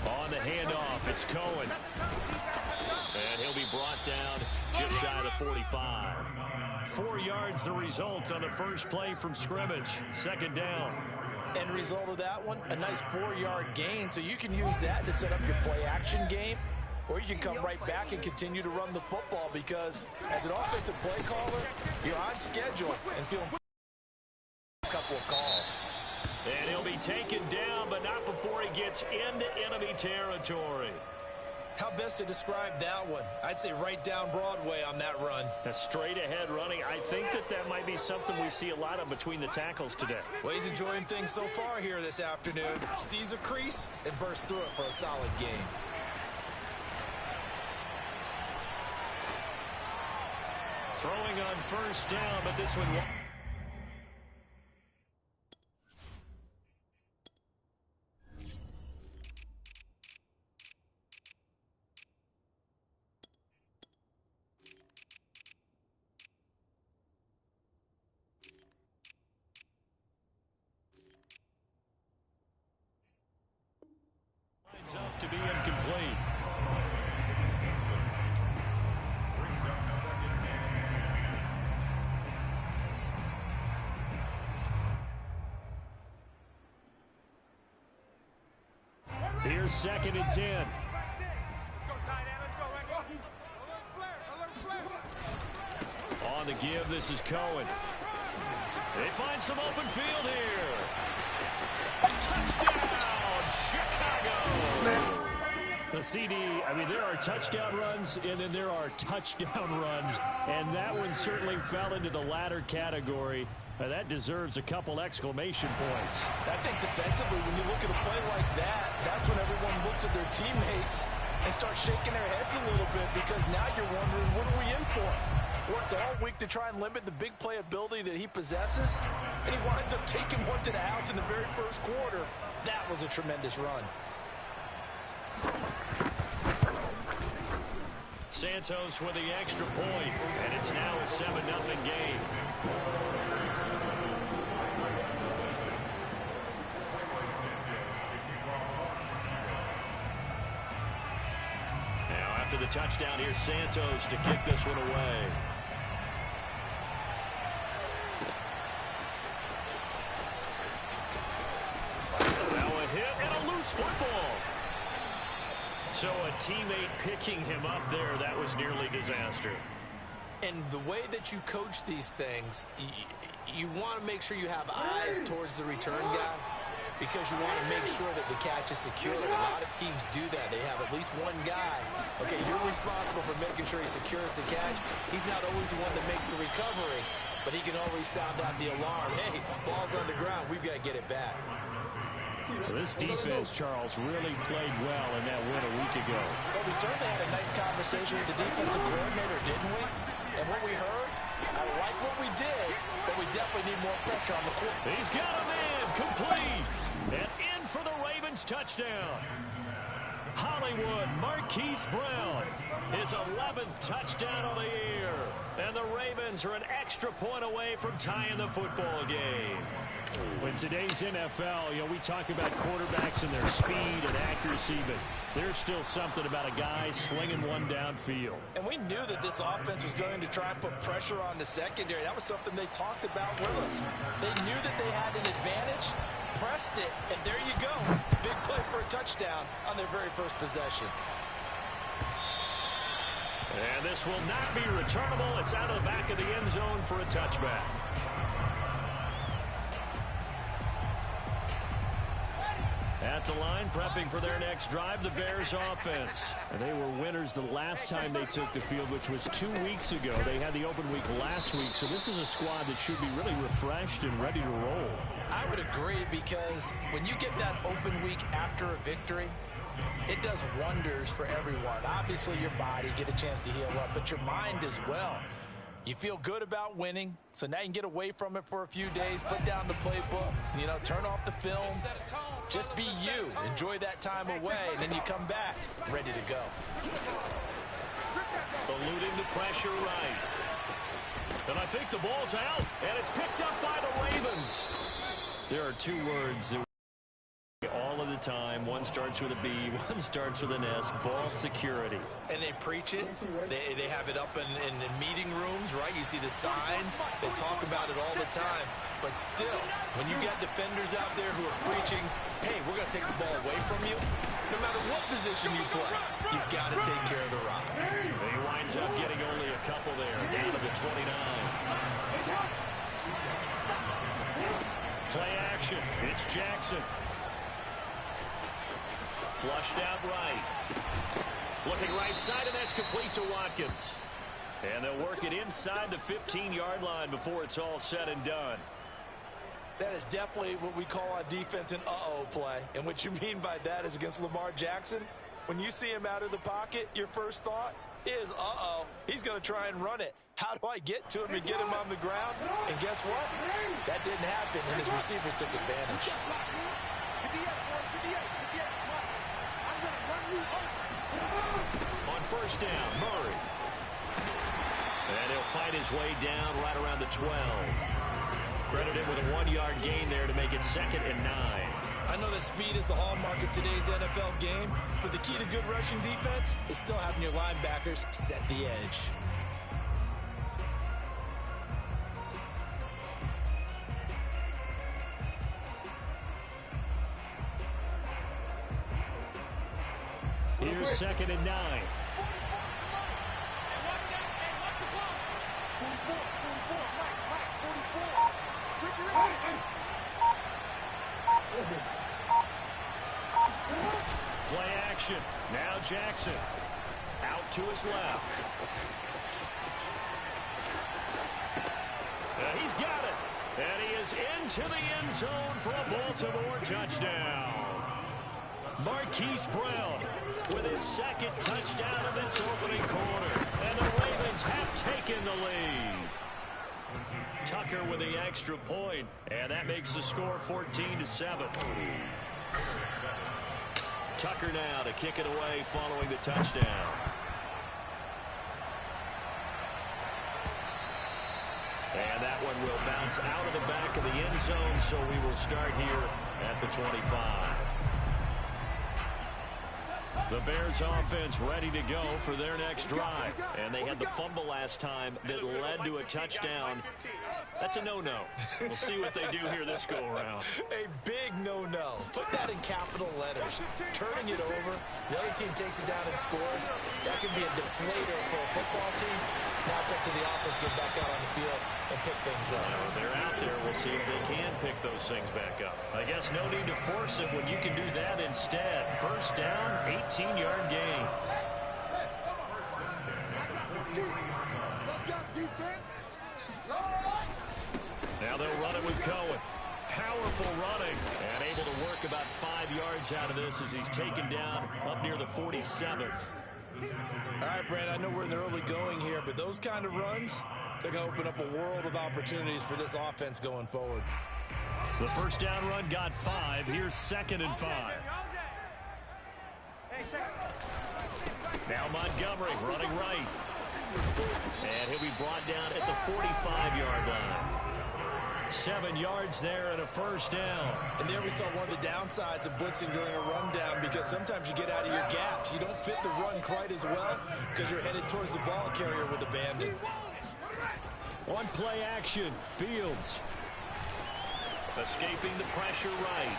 On the handoff, it's Cohen. And he'll be brought down just shy of the 45. 4 yards the result on the first play from scrimmage. Second down. End result of that one, a nice 4-yard gain. So you can use that to set up your play-action game, or you can come right back and continue to run the football, because as an offensive play caller, you're on schedule and feeling a couple of calls. And he'll be taken down, but not before he gets into enemy territory. How best to describe that one? I'd say right down Broadway on that run. A straight ahead running. I think that might be something we see a lot of between the tackles today. Well, he's enjoying things so far here this afternoon. Sees a crease and bursts through it for a solid gain. Throwing on first down, but this one... up to be incomplete. Here's 2nd and 10. On the give, this is Cohen. They find some open field here. Touchdown, Chicago! The CD, I mean, there are touchdown runs, and then there are touchdown runs, and that one certainly fell into the latter category. That deserves a couple exclamation points. I think defensively, when you look at a play like that, that's when everyone looks at their teammates and starts shaking their heads a little bit, because now you're wondering, what are we in for? Worked all week to try and limit the big play ability that he possesses, and he winds up taking one to the house in the very first quarter. That was a tremendous run. Santos with the extra point, and it's now a 7-0 game. Now after the touchdown, here's Santos to kick this one away. Now a hit and a loose football. So a teammate picking him up there, that was nearly disaster. And the way that you coach these things, you want to make sure you have eyes towards the return guy, because you want to make sure that the catch is secure. A lot of teams do that. They have at least one guy. Okay, you're responsible for making sure he secures the catch. He's not always the one that makes the recovery, but he can always sound out the alarm. Hey, ball's on the ground. We've got to get it back. Well, this defense, Charles, really played well in that win a week ago. Well, we certainly had a nice conversation with the defensive coordinator, didn't we? And what we heard, I like what we did, but we definitely need more pressure on the court. He's got him in, complete, and in for the Ravens touchdown. Hollywood Marquise Brown, his 11th touchdown of the year. And the Ravens are an extra point away from tying the football game. In today's NFL, we talk about quarterbacks and their speed and accuracy, but there's still something about a guy slinging one downfield. And we knew that this offense was going to try and put pressure on the secondary. That was something they talked about with us. They knew that they had an advantage, pressed it, and there you go. Big play for a touchdown on their very first possession. And this will not be returnable. It's out of the back of the end zone for a touchback. At the line, prepping for their next drive, the Bears offense. And they were winners the last time they took the field, which was 2 weeks ago. They had the open week last week, so this is a squad that should be really refreshed and ready to roll. I would agree, because when you get that open week after a victory, it does wonders for everyone. Obviously, your body, get a chance to heal up, but your mind as well. You feel good about winning, so now you can get away from it for a few days, put down the playbook, turn off the film. Just be you. Enjoy that time away, and then you come back ready to go. Eluding the pressure right. And I think the ball's out, and it's picked up by the Ravens. There are two words that all time. One starts with a B, one starts with an S. Ball security. And they preach it. They have it up in meeting rooms, right? You see the signs. They talk about it all the time. But still, when you got defenders out there who are preaching, hey, we're going to take the ball away from you, no matter what position you play, you've got to take care of the rock. He winds up getting only a couple there, down to the 29. Play action. It's Jackson. Flushed out right. Looking right side, and that's complete to Watkins. And they'll work it inside the 15-yard line before it's all said and done. That is definitely what we call on defense an uh-oh play. And what you mean by that is against Lamar Jackson, when you see him out of the pocket, your first thought is, uh-oh, he's going to try and run it. How do I get to him and get him on the ground? And guess what? That didn't happen, and his receivers took advantage. On first down, Murray. And he'll fight his way down right around the 12. Credit him with a 1-yard gain there to make it 2nd and 9. I know that speed is the hallmark of today's NFL game, but the key to good rushing defense is still having your linebackers set the edge. Here's 2nd and 9. Play action. Now Jackson. Out to his left. And he's got it. And he is into the end zone for a Baltimore touchdown. Marquise Brown with his 2nd touchdown of this opening quarter. And the Ravens have taken the lead. Tucker with the extra point, and that makes the score 14-7. Tucker now to kick it away following the touchdown. And that one will bounce out of the back of the end zone, so we will start here at the 25. The Bears offense ready to go for their next drive. And they had the fumble last time that led to a touchdown. That's a no-no. We'll see what they do here this go-around. A big no-no. Put that in capital letters. Turning it over, the other team takes it down and scores. That can be a deflator for a football team. Now it's up to the offense to get back out on the field and pick things up. They're out there. We'll see if they can pick those things back up. I guess no need to force it when you can do that instead. First down, 18-yard gain. Now they'll run it with Cohen. Powerful running and able to work about 5 yards out of this as he's taken down up near the 47. All right, Brad, I know we're in the early going here, but those kind of runs, they're going to open up a world of opportunities for this offense going forward. The first down run got 5. Here's 2nd and 5. Now Montgomery running right. And he'll be brought down at the 45-yard line. 7 yards there and a first down. And there we saw one of the downsides of blitzing during a rundown, because sometimes you get out of your gaps. You don't fit the run quite as well because you're headed towards the ball carrier with abandon. On play action, Fields. Escaping the pressure right.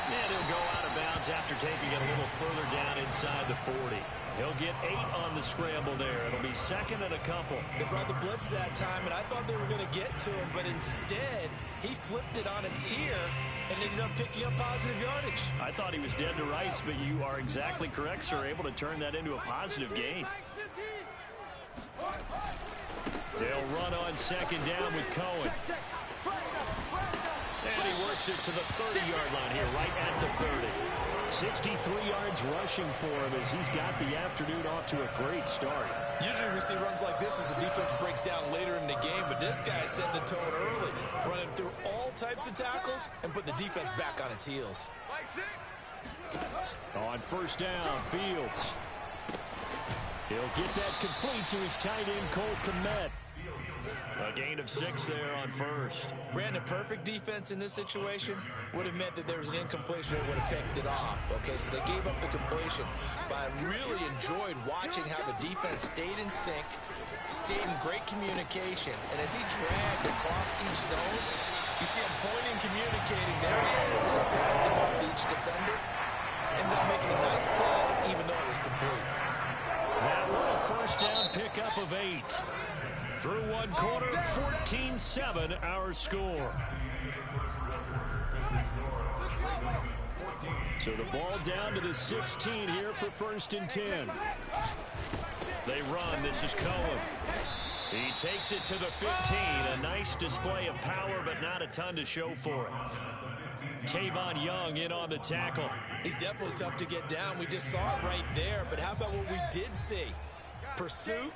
And he'll go out of bounds after taking it a little further down inside the 40. He'll get 8 on the scramble there. It'll be 2nd and a couple. They brought the blitz that time, and I thought they were going to get to him, but instead he flipped it on its ear and ended up picking up positive yardage. I thought he was dead to rights, but you are exactly correct, sir. Able to turn that into a positive gain. They'll run on 2nd down with Cohen. And he works it to the 30-yard line here, right at the 30. 63 yards rushing for him as he's got the afternoon off to a great start. Usually we see runs like this as the defense breaks down later in the game, but this guy set the tone early, running through all types of tackles and put the defense back on its heels. On first down, Fields. He'll get that complete to his tight end, Cole Kmet. A gain of 6 there on first. Brandon, perfect defense in this situation would have meant that there was an incompletion that would have picked it off. Okay, so they gave up the completion. But I really enjoyed watching how the defense stayed in sync, stayed in great communication. And as he dragged across each zone, you see him pointing, communicating. There he is, and he passed him up to each defender. Ended up making a nice play, even though it was complete. That one a first down pickup of 8. Through one quarter, 14-7 our score. So the ball down to the 16 here for 1st and 10. They run. This is Cohen. He takes it to the 15. A nice display of power, but not a ton to show for it. Tavon Young in on the tackle. He's definitely tough to get down. We just saw it right there. But how about what we did see? Pursuit,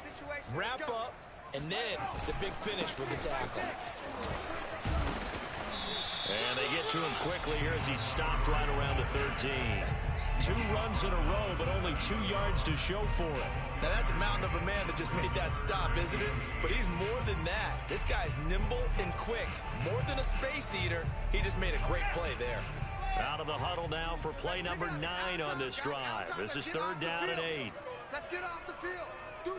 wrap up, and then the big finish with the tackle. And they get to him quickly here as he stopped right around the 13. 2 runs in a row, but only 2 yards to show for it. Now that's a mountain of a man that just made that stop, isn't it? But he's more than that. This guy's nimble and quick. More than a space eater. He just made a great play there. Out of the huddle now for play number 9 on this drive. This is 3rd down and 8. Let's get off the field. Deuce.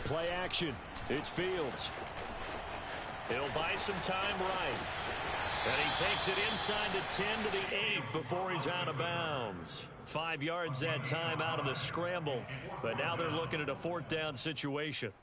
Play action. It's Fields. He'll buy some time right. And he takes it inside the 10 to the 8 before he's out of bounds. 5 yards that time out of the scramble. But now they're looking at a 4th down situation.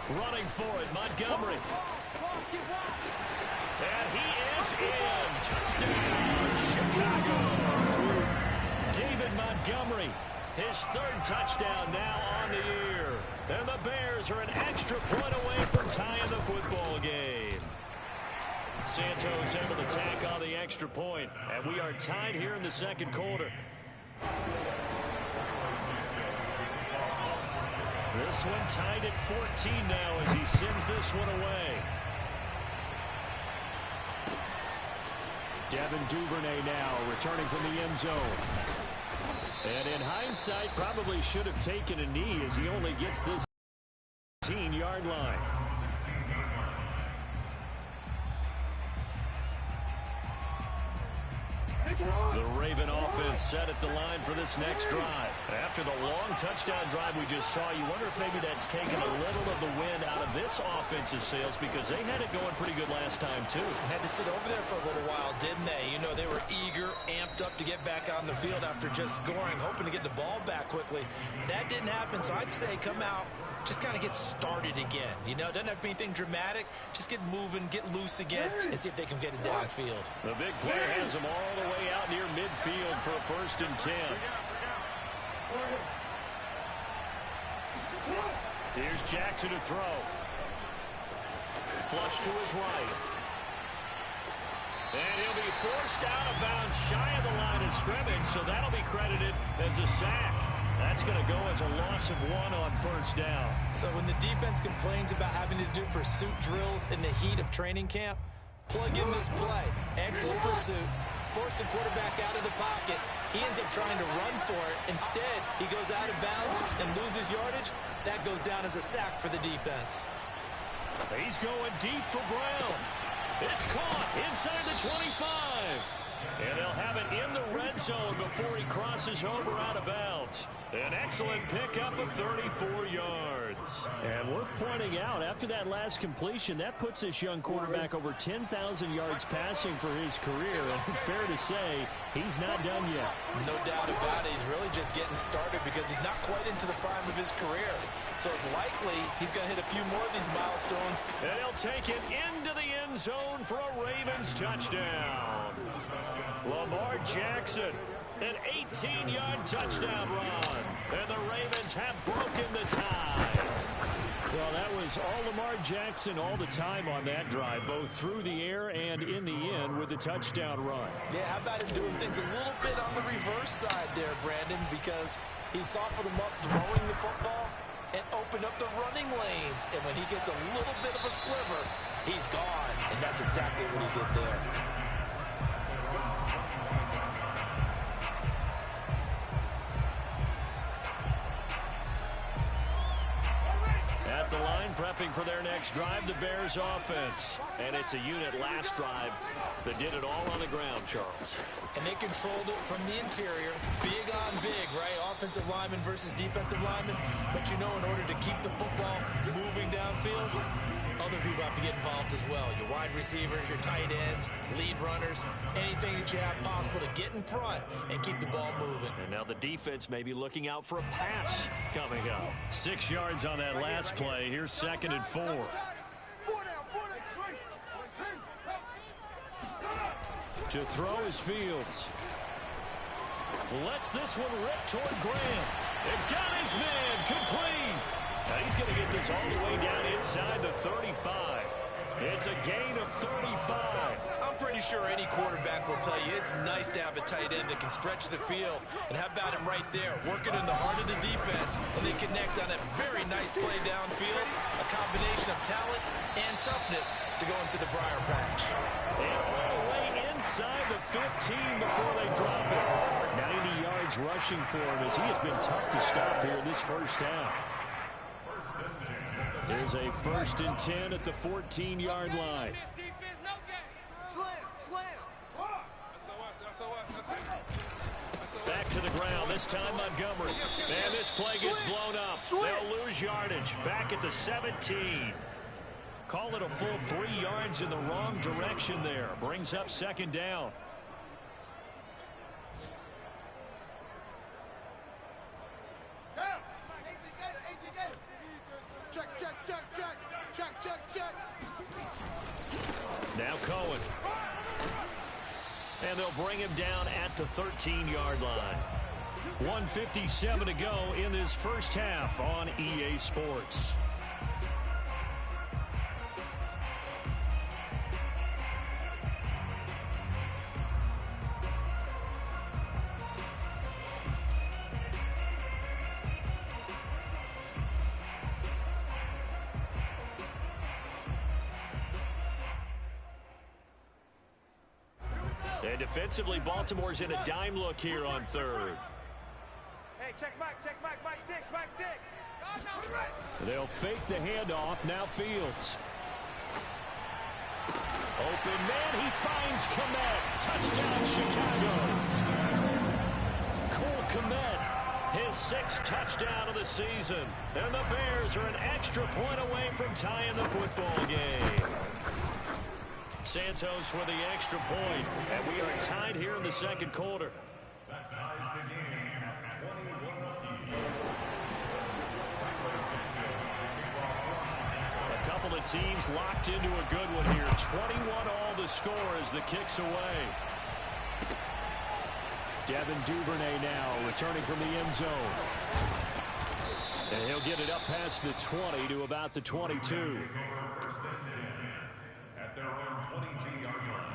Running for it, Montgomery. And he is in. Touchdown, Chicago. David Montgomery, his 3rd touchdown now on the year. And the Bears are an extra point away from tying the football game. Santos able to tack on the extra point, and we are tied here in the 2nd quarter. This one tied at 14 now as he sends this one away. Devin Duvernay now returning from the end zone. And in hindsight, probably should have taken a knee as he only gets this 18-yard line. The Raven offense set at the line for this next drive. After the long touchdown drive we just saw, you wonder if maybe that's taken a little of the wind out of this offensive sails because they had it going pretty good last time too. Had to sit over there for a little while, didn't they? You know, they were eager, amped up to get back on the field after just scoring, hoping to get the ball back quickly. That didn't happen, so I'd say come out, just kind of get started again. You know, it doesn't have to be anything dramatic. Just get moving, get loose again, and see if they can get it downfield. The big play has them all the way out near midfield for a 1st and 10. Here's Jackson to throw. Flush to his right. And he'll be forced out of bounds shy of the line of scrimmage, so that'll be credited as a sack. That's going to go as a loss of 1 on 1st down. So when the defense complains about having to do pursuit drills in the heat of training camp, plug in this play. Excellent pursuit. Force the quarterback out of the pocket. He ends up trying to run for it. Instead, he goes out of bounds and loses yardage. That goes down as a sack for the defense. He's going deep for Brown. It's caught inside the 25. And they'll have it in the red zone before he crosses over out of bounds. An excellent pickup of 34 yards. And worth pointing out, after that last completion, that puts this young quarterback over 10,000 yards passing for his career. And fair to say, he's not done yet. No doubt about it. He's really just getting started because he's not quite into the prime of his career. So it's likely he's going to hit a few more of these milestones. And he'll take it into the end zone for a Ravens touchdown. Lamar Jackson, an 18-yard touchdown run. And the Ravens have broken the tie. Well, that was all Lamar Jackson all the time on that drive, both through the air and in the end with a touchdown run. Yeah, how about him doing things a little bit on the reverse side there, Brandon, because he softened him up throwing the football and opened up the running lanes. And when he gets a little bit of a sliver, he's gone. And that's exactly what he did there. At the line, prepping for their next drive, the Bears offense. And it's a unit last drive that did it all on the ground, Charles. And they controlled it from the interior. Big on big, right? Offensive lineman versus defensive lineman. But you know, in order to keep the football moving downfield, other people have to get involved as well. Your wide receivers, your tight ends, lead runners, anything that you have possible to get in front and keep the ball moving. And now the defense may be looking out for a pass coming up. 6 yards on that last play. Here's 2nd and 4. To throw is Fields. Lets this one rip toward Graham. They've got his man complete. Now he's going to get this all the way down inside the 35. It's a gain of 35. I'm pretty sure any quarterback will tell you it's nice to have a tight end that can stretch the field. And how about him right there, working in the heart of the defense, and they connect on a very nice play downfield, a combination of talent and toughness to go into the briar patch. And all the way inside the 15 before they drop it. 90 yards rushing for him as he has been tough to stop here in this first half. There's a 1st and 10 at the 14-yard line. Slam, slam. Back to the ground, this time Montgomery. And this play gets blown up. They'll lose yardage. Back at the 17. Call it a full 3 yards in the wrong direction there. Brings up 2nd down. Check. Now Cohen. And they'll bring him down at the 13-yard line. 1:57 to go in this first half on EA Sports. And defensively, Baltimore's in a dime look here on 3rd. Hey, check Mike 6. They'll fake the handoff. Now Fields. Open man, he finds Kmet. Touchdown, Chicago. Cole Kmet, his 6th touchdown of the season. And the Bears are an extra point away from tying the football game. Santos with the extra point, and we are tied here in the 2nd quarter. That ties the game at 21 apiece. A couple of teams locked into a good one here. 21 all the score as the kick's away. Devin Duvernay now returning from the end zone. And he'll get it up past the 20 to about the 22. At their own 22-yard line.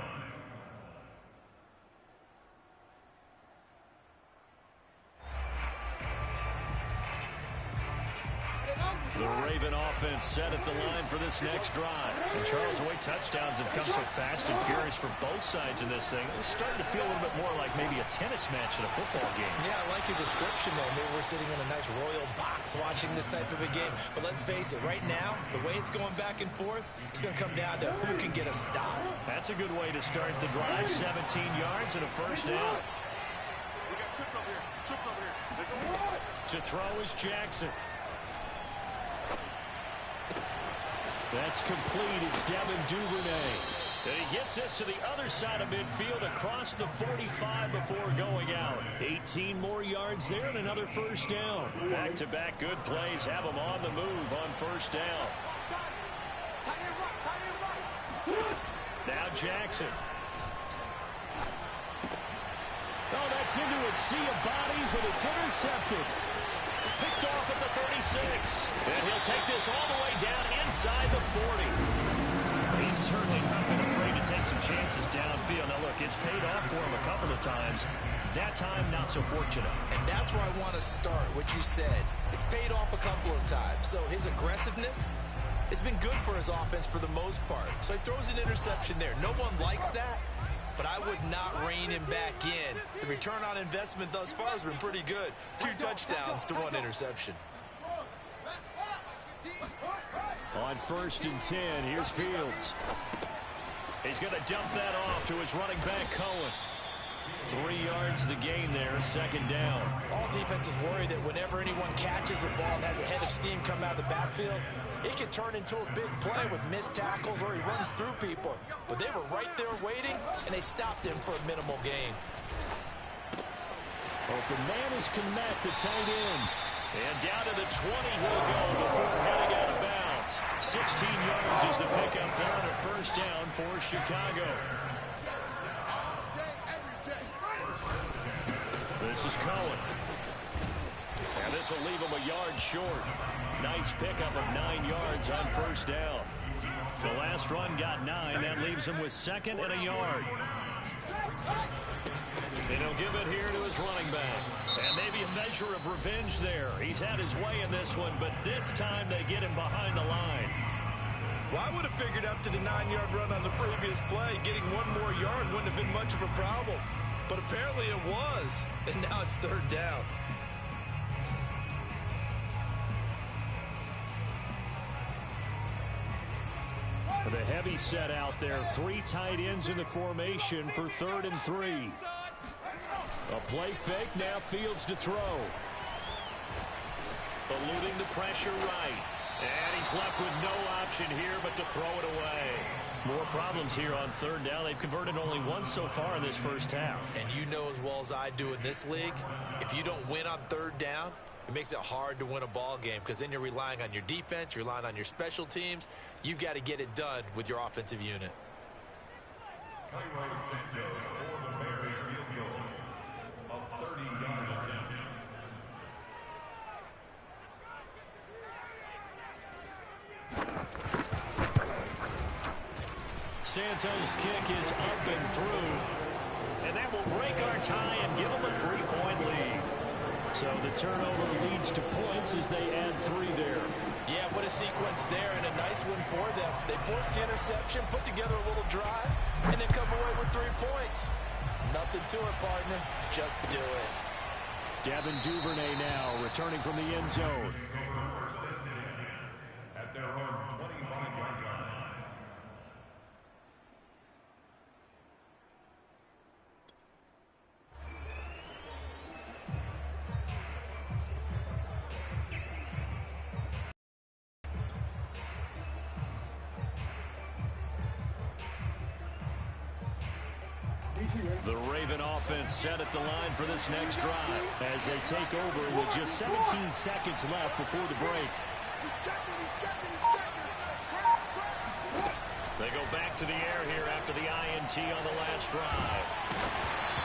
The Raven offense set at the line for this next drive. And Charles, the way touchdowns have come so fast and furious for both sides in this thing, it's starting to feel a little bit more like maybe a tennis match in a football game. Yeah, I like your description there. Maybe we're sitting in a nice royal box watching this type of a game. But let's face it, right now, the way it's going back and forth, it's going to come down to who can get a stop. That's a good way to start the drive. 17 yards and a 1st down. We got trips over here. To throw is Jackson. That's complete. It's Devin Duvernay. And he gets this to the other side of midfield across the 45 before going out. 18 more yards there and another 1st down. Back-to-back good plays have him on the move on 1st down. Now Jackson. Oh, that's into a sea of bodies, and it's intercepted. Picked off at the 36. And he'll take this all the way down inside the 40. He's certainly not been afraid to take some chances downfield. Now, look, it's paid off for him a couple of times. That time, not so fortunate. And that's where I want to start, what you said. It's paid off a couple of times. So his aggressiveness has been good for his offense for the most part. So he throws an interception there. No one likes that, but I would not rein him back in. The return on investment thus far has been pretty good. 2 touchdowns to 1 interception. On 1st and 10, here's Fields. He's going to dump that off to his running back, Cohen. 3 yards the gain there, 2nd down. All defenses worry that whenever anyone catches the ball and has a head of steam come out of the backfield, it can turn into a big play with missed tackles or he runs through people. But they were right there waiting, and they stopped him for a minimal gain. Open man is Kmet, the tight end. And down to the 20 he'll go before heading out of bounds. 16 yards is the pickup there on a 1st down for Chicago. This is Cohen. And this will leave him a yard short. Nice pickup of 9 yards on 1st down. The last run got 9. That leaves him with 2nd and a yard. And he'll give it here to his running back. And maybe a measure of revenge there. He's had his way in this one, but this time they get him behind the line. Well, I would have figured up to the 9-yard run on the previous play. Getting 1 more yard wouldn't have been much of a problem. But apparently it was. And now it's 3rd down. The heavy set out there. 3 tight ends in the formation for 3rd and 3. A play fake. Now Fields to throw. Eluding the pressure right. And he's left with no option here but to throw it away. More problems here on 3rd down. They've converted only once so far in this first half. And you know as well as I do in this league, if you don't win on 3rd down, it makes it hard to win a ball game because then you're relying on your defense, you're relying on your special teams. You've got to get it done with your offensive unit. Cairo Santos for the Bears field goal of 30 yards. Santos' kick is up and through. And that will break our tie and give them a 3-point lead. So the turnover leads to points as they add 3 there. Yeah, what a sequence there, and a nice one for them. They forced the interception, put together a little drive, and then come away with 3 points. Nothing to it, partner. Just do it. Devin Duvernay now returning from the end zone. At their own 25-yard line. The Raven offense set at the line for this next drive as they take over with just 17 seconds left before the break. They go back to the air here after the INT on the last drive.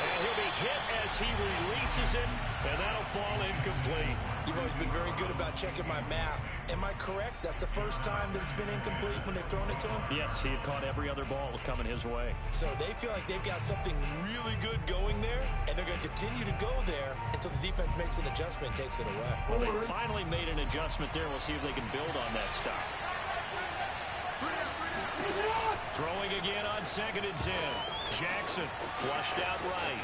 And he'll be hit as he releases it, and that'll fall incomplete. You've always been very good about checking my math. Am I correct? That's the first time that it's been incomplete when they've thrown it to him? Yes, he had caught every other ball coming his way. So they feel like they've got something really good going there, and they're going to continue to go there until the defense makes an adjustment and takes it away. Well, they finally made an adjustment there. We'll see if they can build on that stop. Throwing again on 2nd and 10. Jackson flushed out right.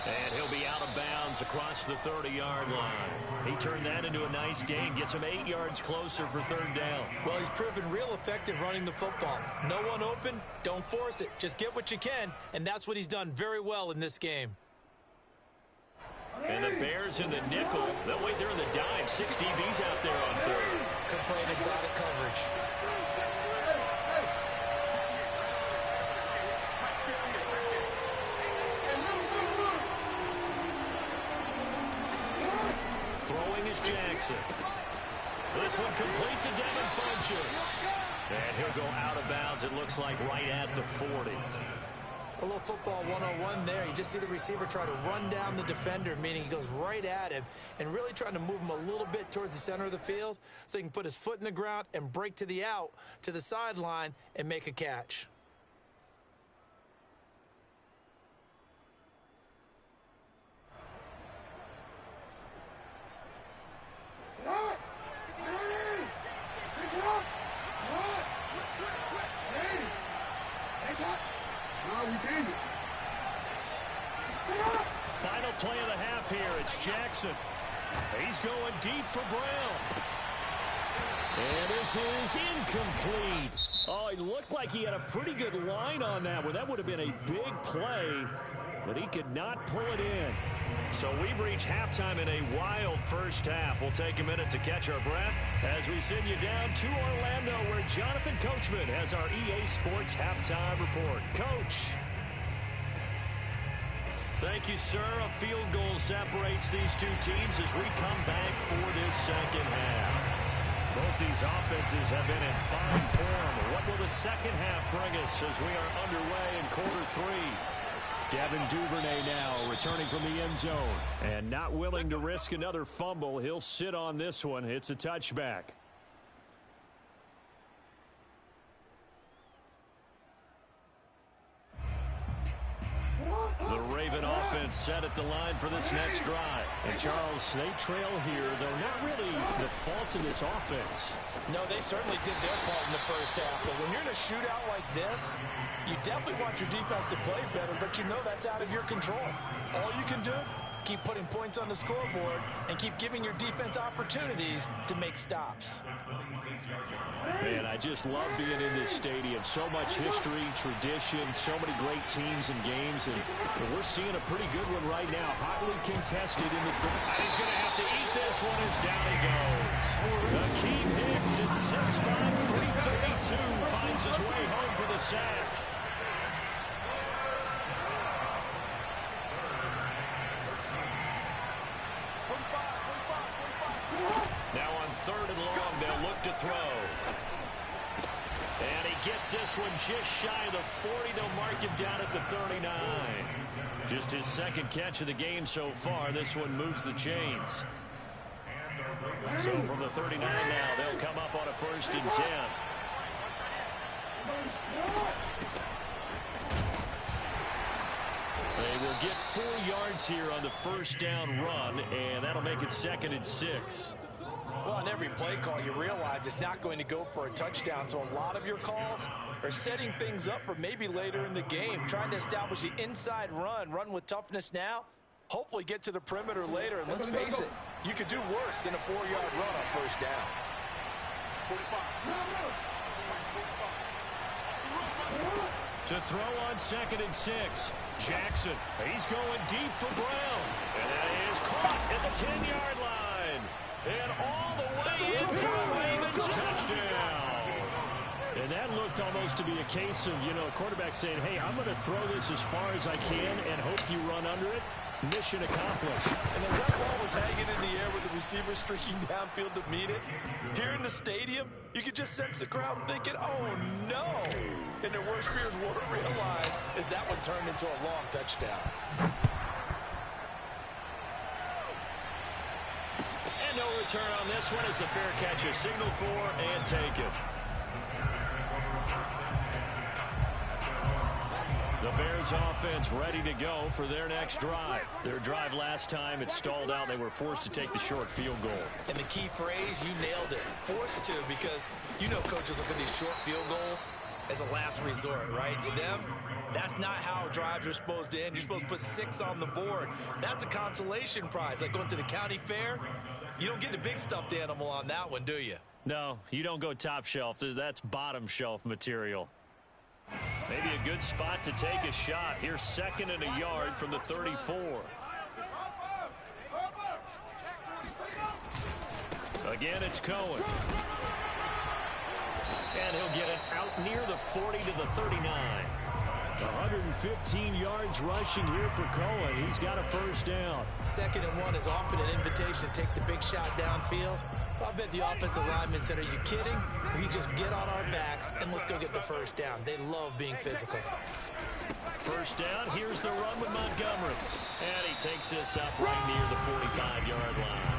And he'll be out of bounds across the 30-yard line. He turned that into a nice gain. Gets him 8 yards closer for 3rd down. Well, he's proven real effective running the football. No one open, don't force it. Just get what you can, and that's what he's done very well in this game. And the Bears in the nickel. They'll wait there in the dime. 6 DBs out there on 3rd. Could play an exotic coverage. Throwing is Jackson. This one complete to Devin Funchess. And he'll go out of bounds, it looks like, right at the 40. A little football 101 there. You just see the receiver try to run down the defender, meaning he goes right at him and really trying to move him a little bit towards the center of the field so he can put his foot in the ground and break to the out, to the sideline, and make a catch. Final play of the half here. It's Jackson. He's going deep for Brown. And this is incomplete. Oh, it looked like he had a pretty good line on that one. That would have been a big play, but he could not pull it in. So we've reached halftime in a wild first half. We'll take a minute to catch our breath as we send you down to Orlando, where Jonathan Coachman has our EA Sports halftime report. Coach. Thank you, sir. A field goal separates these two teams as we come back for this second half. Both these offenses have been in fine form. What will the second half bring us as we are underway in quarter three? Devin Duvernay now returning from the end zone. And not willing to risk another fumble. He'll sit on this one. It's a touchback. The Raven offense set at the line for this next drive. And, Charles, they trail here, though not really the fault of this offense. No, they certainly did their part in the first half. But when you're in a shootout like this, you definitely want your defense to play better, but you know that's out of your control. All you can do, keep putting points on the scoreboard and keep giving your defense opportunities to make stops. Man, I just love being in this stadium. So much history, tradition, so many great teams and games, and we're seeing a pretty good one right now. Hotly contested in the third. And he's going to have to eat this one as down he goes. Akeem Hicks at 6'5", 332 finds his way home for the sack. Now on third and long, they'll look to throw. And he gets this one just shy of the 40. They'll mark him down at the 39. Just his second catch of the game so far. This one moves the chains. So from the 39 now, they'll come up on a 1st and 10. They will get 4 yards here on the first down run, and that'll make it 2nd and 6. Well, on every play call, you realize it's not going to go for a touchdown. So a lot of your calls are setting things up for maybe later in the game, trying to establish the inside run with toughness now, hopefully get to the perimeter later. And let's face it, you could do worse than a 4-yard run on first down. To throw on 2nd and 6, Jackson. He's going deep for Brown. And that is caught at the 10-yard line. And all the way in for a Ravens touchdown. And that looked almost to be a case of, a quarterback saying, hey, I'm going to throw this as far as I can and hope you run under it. Mission accomplished. And as that ball was hanging in the air with the receiver streaking downfield to meet it, here in the stadium, you could just sense the crowd thinking, oh, no. And their worst fears were realized as that one turned into a long touchdown. And no return on this one as the fair catch is signaled for and taken. The Bears offense ready to go for their next drive. Their drive last time, it stalled out. They were forced to take the short field goal. And the key phrase, you nailed it. Forced to, because coaches look at these short field goals as a last resort, right? To them, that's not how drives are supposed to end. You're supposed to put 6 on the board. That's a consolation prize. Like going to the county fair, you don't get the big stuffed animal on that one, do you? No, you don't go top shelf. That's bottom shelf material. Maybe a good spot to take a shot. Here's 2nd and a yard from the 34. Again, it's Cohen. And he'll get it out near the 40 to the 39. 115 yards rushing here for Cohen. He's got a first down. 2nd and 1 is often an invitation to take the big shot downfield. I bet the offensive linemen said, are you kidding? We just get on our backs and let's go get the first down. They love being physical. first down. Here's the run with Montgomery. And he takes this up right near the 45-yard line.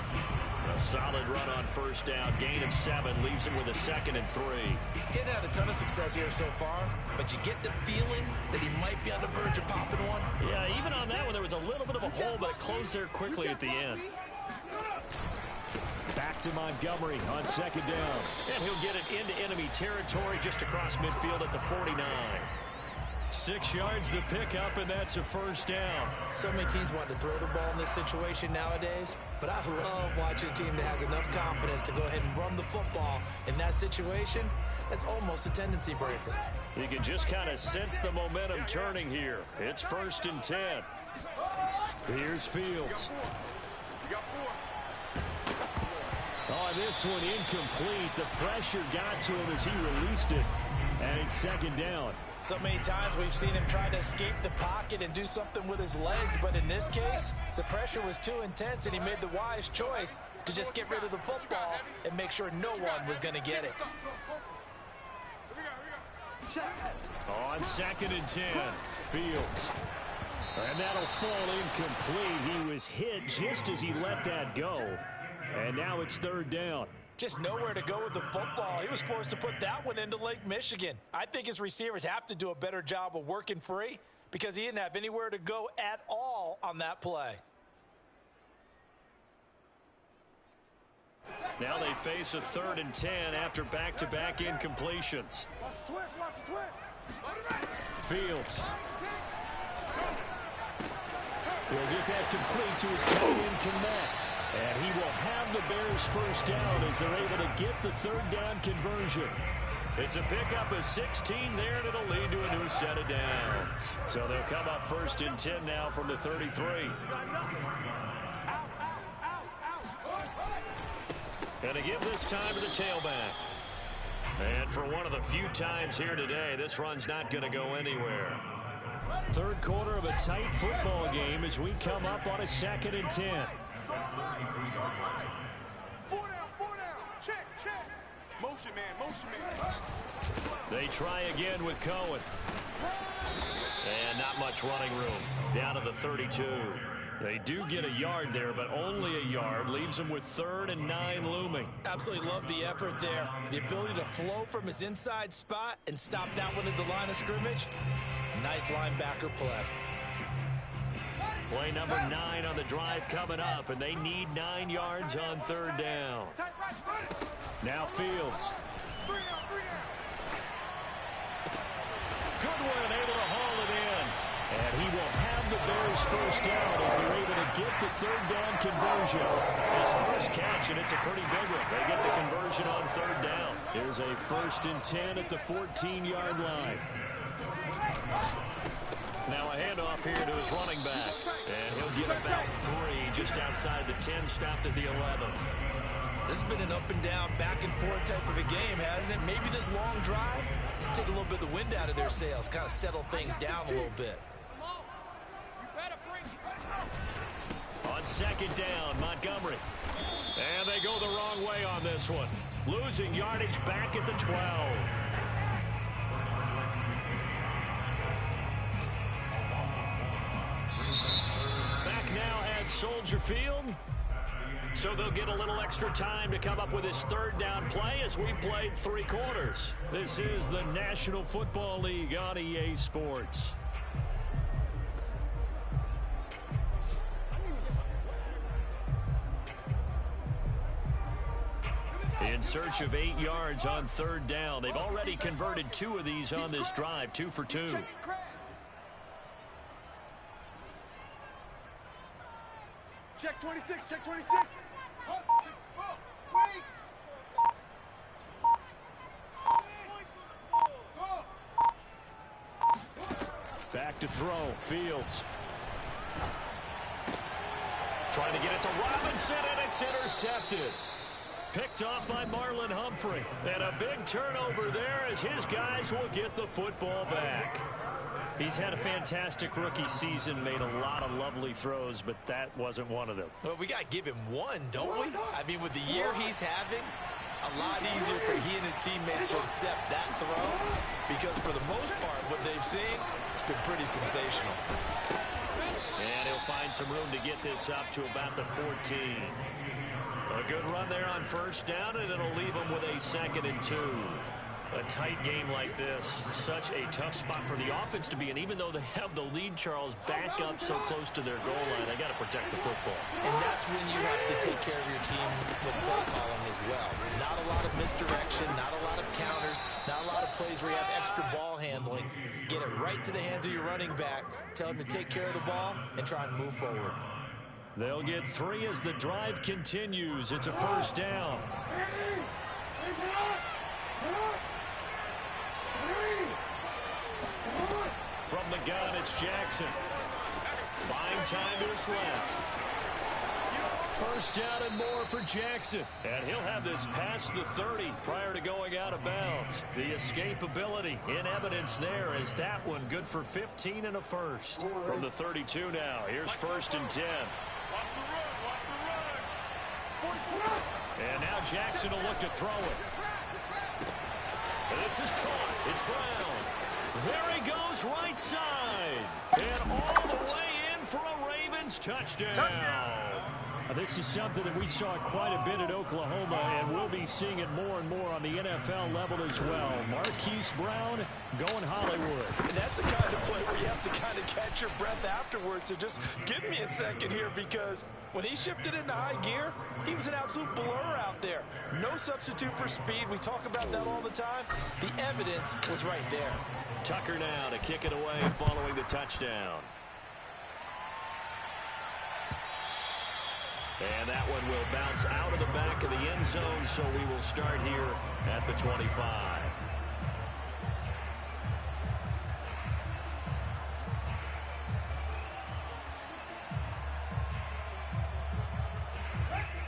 A solid run on first down. Gain of 7 leaves him with a 2nd and 3. He hasn't had a ton of success here so far, but you get the feeling that he might be on the verge of popping one. Yeah, even on that one, there was a little bit of a hole, but it closed there quickly at the end. Back to Montgomery on 2nd down. And he'll get it into enemy territory just across midfield at the 49. 6 yards the pickup, and that's a first down. So many teams want to throw the ball in this situation nowadays, but I love watching a team that has enough confidence to go ahead and run the football. In that situation, that's almost a tendency breaker. You can just kind of sense the momentum turning here. It's 1st and 10. Here's Fields. Oh, this one incomplete. The pressure got to him as he released it. And it's 2nd down. So many times we've seen him try to escape the pocket and do something with his legs, but in this case, the pressure was too intense, and he made the wise choice to just get rid of the football and make sure no one was going to get it. On 2nd and 10, Fields. And that'll fall incomplete. He was hit just as he let that go. And now it's 3rd down. Just nowhere to go with the football. He was forced to put that one into Lake Michigan. I think his receivers have to do a better job of working free because he didn't have anywhere to go at all on that play. Now they face a 3rd and 10 after back-to-back incompletions. Fields. He'll get that complete to his tight end Connect. And he will have the Bears first down as they're able to get the 3rd down conversion. It's a pickup of 16 there, and it'll lead to a new set of downs. So they'll come up 1st and 10 now from the 33. And to give this time to the tailback. And for one of the few times here today, this run's not going to go anywhere. 3rd quarter of a tight football game as we come up on a 2nd and 10. 4 down. Check. Motion man. They try again with Cohen. And not much running room. Down to the 32. They do get a yard there, but only a yard. Leaves them with 3rd and 9 looming. Absolutely love the effort there. The ability to flow from his inside spot and stop that one at the line of scrimmage. Nice linebacker play. Play number 9 on the drive coming up, and they need 9 yards on 3rd down. Now Fields. Goodwin able to haul it in. And he will have the Bears first down as they're able to get the 3rd down conversion. His first catch, and it's a pretty big one. They get the conversion on 3rd down. Here's a 1st and 10 at the 14-yard line. Now a handoff here to his running back. And he'll get about 3 just outside the 10, stopped at the 11. This has been an up and down, back and forth type of a game, hasn't it? Maybe this long drive take a little bit of the wind out of their sails, kind of settle things down a little bit. On 2nd down, Montgomery. And they go the wrong way on this one. Losing yardage back at the 12. Back now at Soldier Field. So they'll get a little extra time to come up with his 3rd down play as we played 3 quarters. This is the National Football League on EA Sports. In search of 8 yards on 3rd down. They've already converted 2 of these on this drive, 2 for 2. Check 26. Wait. Back to throw. Fields. Trying to get it to Robinson, and it's intercepted. Picked off by Marlon Humphrey. And a big turnover there as his guys will get the football back. He's had a fantastic rookie season, made a lot of lovely throws, but that wasn't one of them. Well, we got to give him one, don't we? I mean, with the year he's having, a lot easier for he and his teammates to accept that throw because for the most part, what they've seen, it's been pretty sensational. And he'll find some room to get this up to about the 14. A good run there on first down, and it'll leave them with a 2nd and 2. A tight game like this, such a tough spot for the offense to be in. Even though they have the lead, Charles, back up so close to their goal line, they got to protect the football. And that's when you have to take care of your team with play calling as well. Not a lot of misdirection, not a lot of counters, not a lot of plays where you have extra ball handling. Get it right to the hands of your running back, tell him to take care of the ball, and try and move forward. They'll get 3 as the drive continues. It's a first down. From the gun, it's Jackson. Buying time to his left. First down and more for Jackson. And he'll have this past the 30 prior to going out of bounds. The escapability in evidence there as that one good for 15 and a first. From the 32 now, here's 1st and 10. Watch the run, watch the run. And now Jackson will look to throw it. This is caught. It's Brown. There he goes, right side. And all the way in for a Ravens touchdown. This is something that we saw quite a bit at Oklahoma, and we'll be seeing it more and more on the NFL level as well. Marquise Brown going Hollywood. And that's the kind of play where you have to kind of catch your breath afterwards. So just give me a second here, because when he shifted into high gear, he was an absolute blur out there. No substitute for speed. We talk about that all the time. The evidence was right there. Tucker now to kick it away following the touchdown. And that one will bounce out of the back of the end zone, so we will start here at the 25.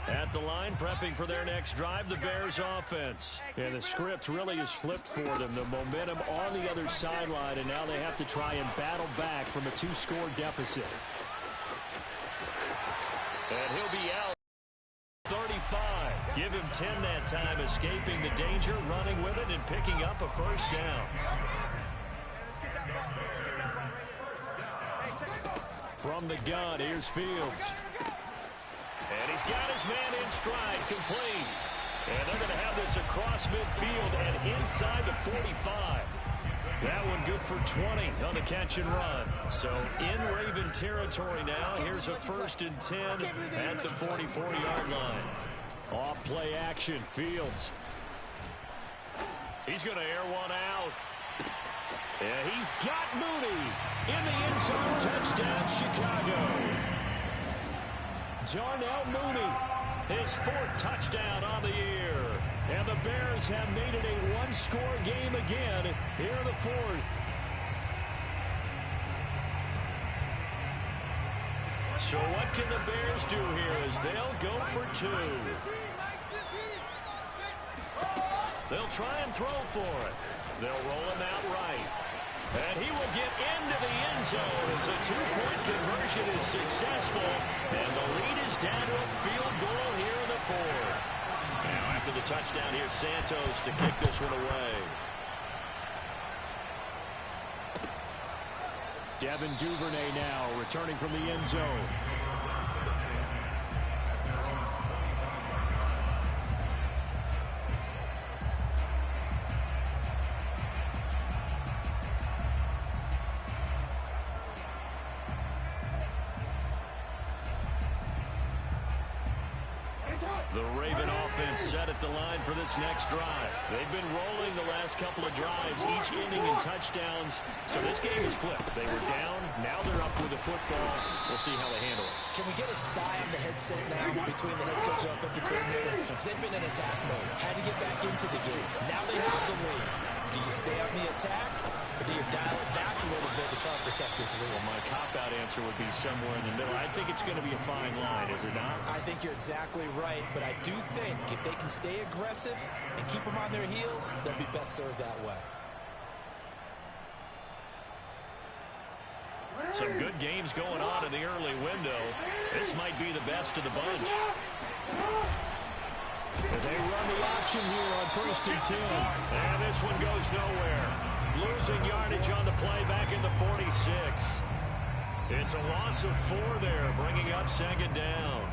At the line, prepping for their next drive, the Bears offense. And the script really is flipped for them. The momentum on the other sideline, and now they have to try and battle back from a 2-score deficit. And he'll be out. 35. Give him 10 that time, escaping the danger, running with it, and picking up a first down. From the gun, here's Fields. And he's got his man in stride, complete. And they're going to have this across midfield and inside the 45. That one good for 20 on the catch and run. So in Raven territory now. Here's a 1st and 10 at the 44-yard line. Off play action, Fields. He's going to air one out. And he's got Mooney in the end zone. Touchdown, Chicago. Darnell Mooney, his 4th touchdown on the year. And the Bears have made it a 1-score game again here in the 4th. So what can the Bears do here as they'll go for 2? They'll try and throw for it. They'll roll him out right. And he will get into the end zone as a 2-point conversion is successful. And the lead is down to a field goal here in the 4th. Now after the touchdown, here's Santos to kick this one away. Devin Duvernay now returning from the end zone. The Raven offense set at the line for this next drive. They've been rolling the last couple of drives, each inning in touchdowns. So this game is flipped. They were down, now they're up with the football. We'll see how they handle it. Can we get a spy on the headset now between the head coach and offensive coordinator? Because they've been in attack mode. Had to get back into the game. Now they have the lead. Do you stay on the attack, or do you dial it back a little bit to try and protect this lead? Well, my cop-out answer would be somewhere in the middle. I think it's going to be a fine line, is it not? I think you're exactly right, but I do think if they can stay aggressive and keep them on their heels, they'll be best served that way. Some good games going on in the early window. This might be the best of the bunch. They run the option. action here on 1st and 10. And this one goes nowhere. Losing yardage on the play back in the 46. It's a loss of 4 there, bringing up 2nd down.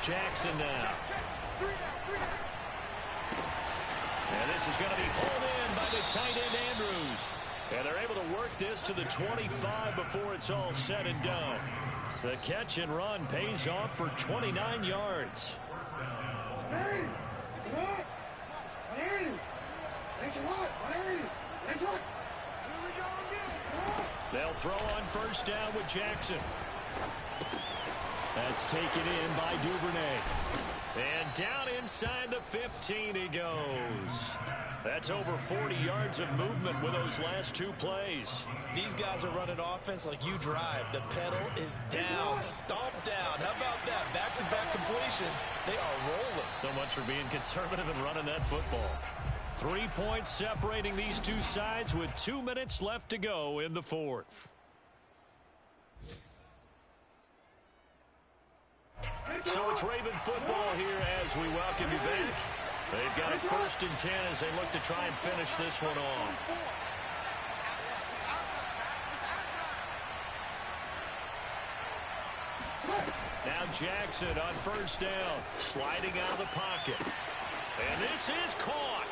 Jackson now. And this is going to be pulled in by the tight end Andrews. And they're able to work this to the 25 before it's all said and done. The catch and run pays off for 29 yards. They'll throw on 1st down with Jackson. That's taken in by Duvernay. And down inside the 15 he goes. That's over 40 yards of movement with those last 2 plays. These guys are running offense like you drive. The pedal is down, stomped down. How about that? Back-to-back completions. They are rolling. So much for being conservative and running that football. 3 points separating these two sides with 2 minutes left to go in the 4th. So it's Raven football here as we welcome you back. They've got it 1st and 10 as they look to try and finish this one off. Now Jackson on 1st down, sliding out of the pocket. And this is caught.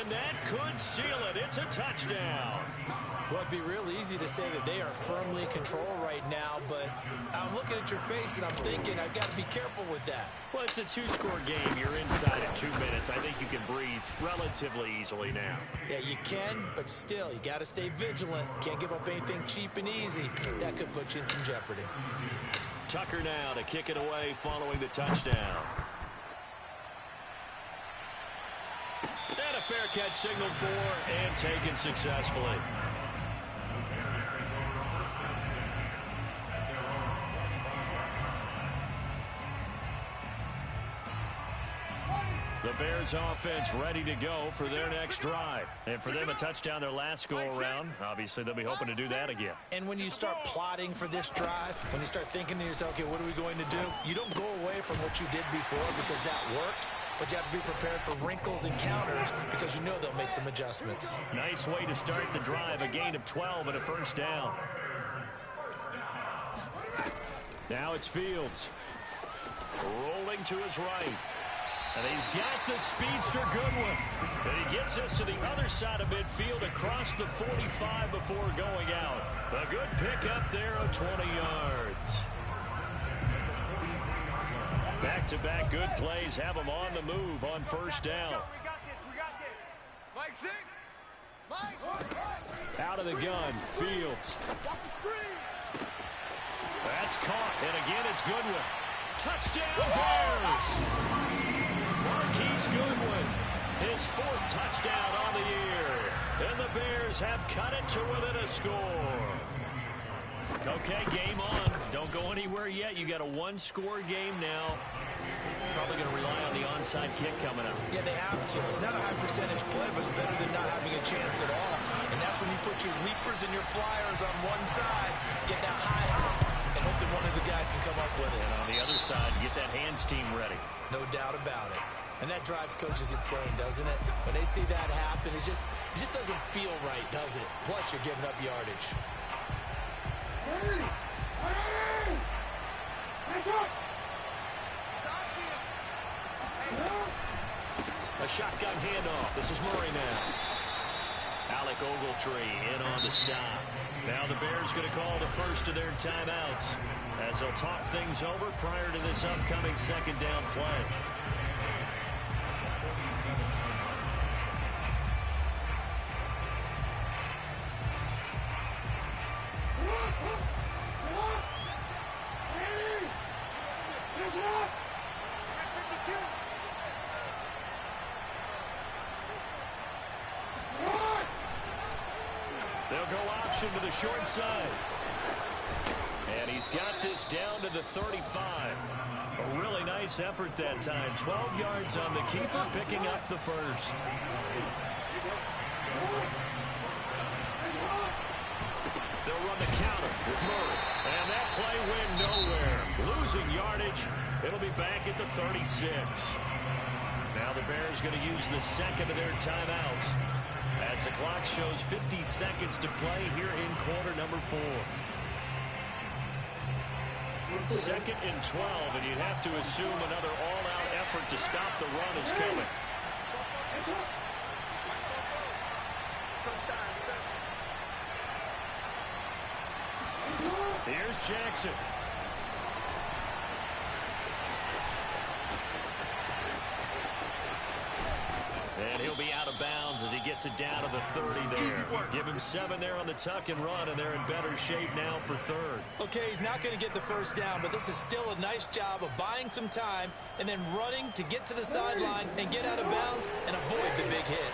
And that could seal it. It's a touchdown. Well, it'd be real easy to say that they are firmly in control right now, but I'm looking at your face and I'm thinking I've got to be careful with that. Well, it's a 2-score game. You're inside in 2 minutes. I think you can breathe relatively easily now. Yeah, you can, but still, you got to stay vigilant. Can't give up anything cheap and easy. That could put you in some jeopardy. Tucker now to kick it away following the touchdown. And a fair catch signaled for and taken successfully. The Bears offense ready to go for their next drive. And for them, a touchdown their last go-around. Obviously, they'll be hoping to do that again. And when you start plotting for this drive, when you start thinking to yourself, okay, what are we going to do? You don't go away from what you did before because that worked. But you have to be prepared for wrinkles and counters because you know they'll make some adjustments. Nice way to start the drive. A gain of 12 and a 1st down. Now it's Fields. Rolling to his right. And he's got the speedster Goodwin. And he gets us to the other side of midfield across the 45 before going out. A good pickup there of 20 yards. Back-to-back good plays have him on the move on 1st down. We got this. Mike, six. Mike. Out of the gun, Fields. Watch the screen. That's caught, and again it's Goodwin. Touchdown, Bears! Marquise Goodwin, his 4th touchdown on the year. And the Bears have cut it to within a score. Okay, game on. Don't go anywhere yet. You got a 1-score game now. Probably going to rely on the onside kick coming up. Yeah, they have to. It's not a high percentage play, but it's better than not having a chance at all. And that's when you put your leapers and your flyers on one side, get that high hop, and hope that one of the guys can come up with it. And on the other side, get that hands team ready. No doubt about it. And that drives coaches insane, doesn't it? When they see that happen, it just doesn't feel right, does it? Plus, you're giving up yardage. A shotgun handoff. This is Murray now. Alec Ogletree in on the stop. Now the Bears going to call the first of their timeouts as they'll talk things over prior to this upcoming 2nd down play. They'll go option to the short side. And he he's got this down to the 35. A really nice effort that time. 12 yards on the keeper, picking up the first. They'll run the counter with Murray. And that play went nowhere. Losing yardage. It'll be back at the 36. Now the Bears going to use the second of their timeouts as the clock shows 50 seconds to play here in quarter number 4. Second and 12, and you'd have to assume another all-out effort to stop the run is coming. Here's Jackson. And he'll be out of bounds as he gets it down to the 30 there. Give him 7 there on the tuck and run, and they're in better shape now for third. Okay, he's not going to get the first down, but this is still a nice job of buying some time and then running to get to the sideline and get out of bounds and avoid the big hit.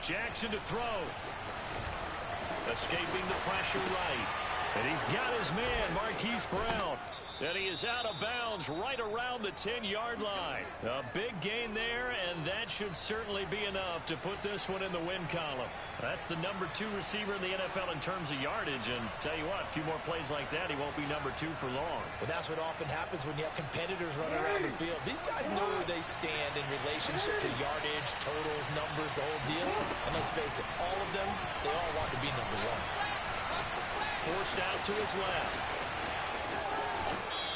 Jackson to throw. Escaping the pressure right. And he's got his man, Marquise Brown. And he is out of bounds right around the 10-yard line. A big gain there, and that should certainly be enough to put this one in the win column. That's the number 2 receiver in the NFL in terms of yardage. And tell you what, a few more plays like that, he won't be number 2 for long. Well, that's what often happens when you have competitors running around the field. These guys know where they stand in relationship to yardage, totals, numbers, the whole deal. And let's face it, all of them, they all want to be number 1. Forced out to his left.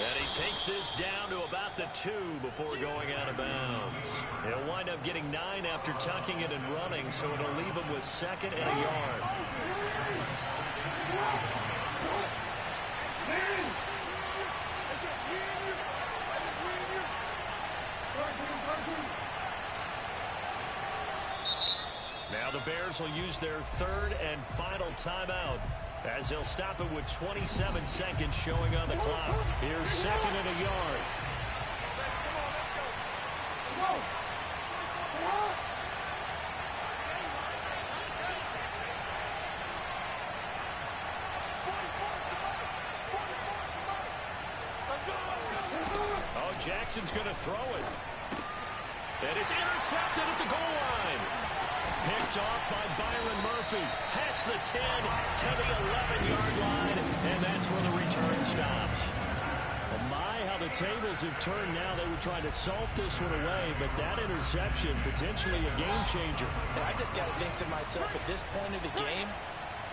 And he takes this down to about the 2 before going out of bounds. He'll wind up getting 9 after tucking it and running, so it'll leave him with 2nd and a yard. Now the Bears will use their 3rd and final timeout, as they'll stop it with 27 seconds showing on the clock. Here's 2nd and a yard. Oh, Jackson's going to throw it. And it's intercepted at the goal line. Picked off by Byron Murphy. Past the 10 to the 11-yard line, and that's where the return stops. Well, my, how the tables have turned now. They were trying to salt this one away, but that interception, potentially a game changer. And I just got to think to myself, at this point of the game,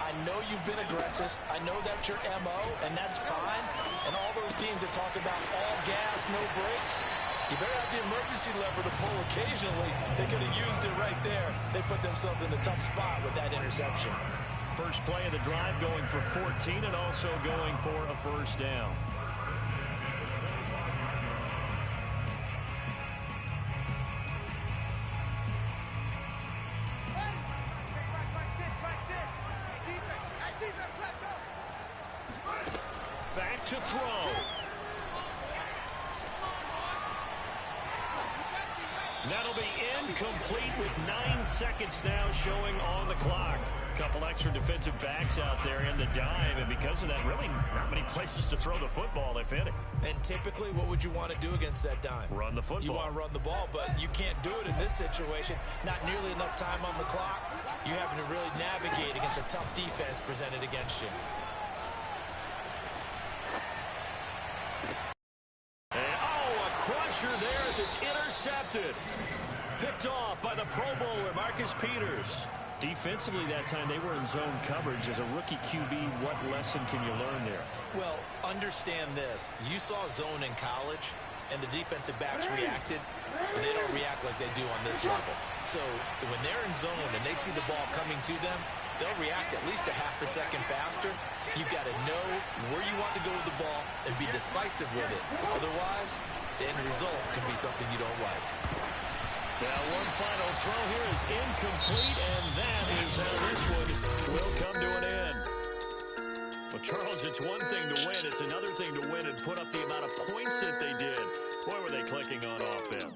I know you've been aggressive. I know that's your MO, and that's fine. And all those teams that talk about all gas, no brakes, you better have the emergency lever to pull occasionally. They could have used it right there. They put themselves in a tough spot with that interception. First play of the drive going for 14 and also going for a first down. Back to throw. That'll be incomplete with 9 seconds now showing on the clock. Couple extra defensive backs out there in the dive, and because of that, really not many places to throw the football, if any. And typically, what would you want to do against that dime? Run the football. You want to run the ball, but you can't do it in this situation. Not nearly enough time on the clock. You having to really navigate against a tough defense presented against you. Crusher there as it's intercepted. Picked off by the Pro Bowler, Marcus Peters. Defensively that time, they were in zone coverage. As a rookie QB, what lesson can you learn there? Well, understand this. You saw zone in college, and the defensive backs reacted, but they don't react like they do on this level. So when they're in zone and they see the ball coming to them, they'll react at least a half a second faster. You've got to know where you want to go with the ball and be decisive with it. Otherwise, the end result can be something you don't like. Now, one final throw here is incomplete, and that is how this one will come to an end. Well, Charles, it's one thing to win. It's another thing to win and put up the amount of points that